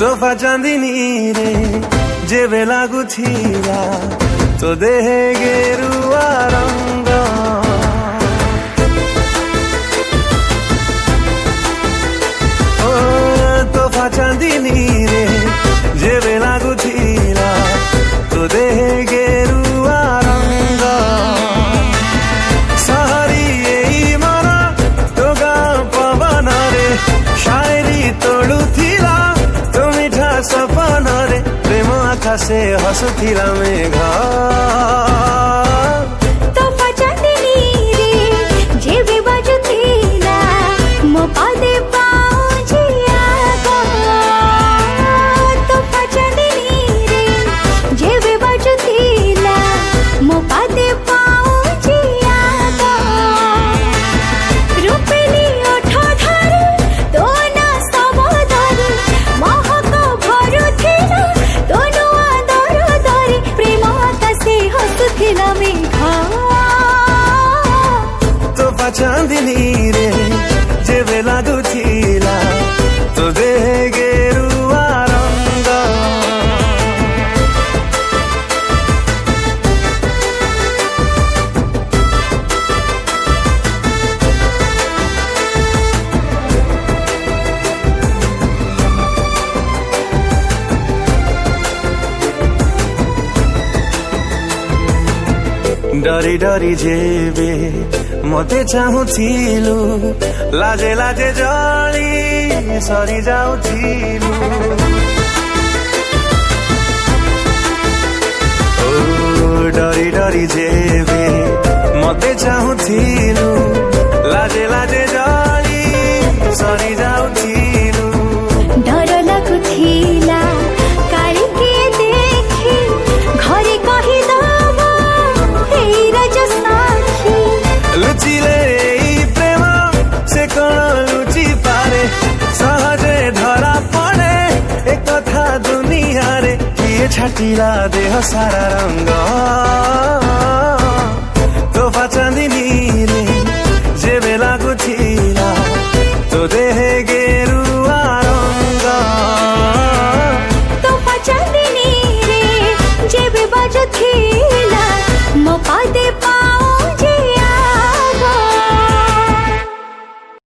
तोहफा चांदनी रे जेबे लागुथिला तो देहे गेरुआ रंग ओ तोहफा चांदनी रे जेबे लागुथिला तो देहे गेरुआ रंग सहरी एई मन तो गाँ पवन रे शायरी तोड़ुथिला सपन रे प्रेम आकाशे हसुथिला मेघ तोहफा चांदनी रे जेबे बाजुथिला मो पादे पाउजिया गो तोहफा चांदनी रे जेबे बाजुथिला मो पादे पाउजिया गो रूपेली ओठ धरे तो ना सब धरे महक भरुथिला दोनो आदर धरे प्रेम आकाशे हसुथिला मेघ तोहफा चांदनी रे जेबे लागुथिला तो देहे गेरुआ रंग डरी डरी जेबे मते चाहुथिलु लाजे लाजे जली सरी जाउथिलु ओ डरी डरी जेबे मते चाहुथिलु लाजे लाजे जली सरी जाउथिलु डर लागुथिला काली के देखि घरे कहि दबो हे राज साखी लुचिले एई प्रेम से कण लुचि पारे सहजे धरा पड़े एक कथा दुनिया रे किए छाटिला देह सारा रंग तोहफा चांदनी रे जेबे लागुथिला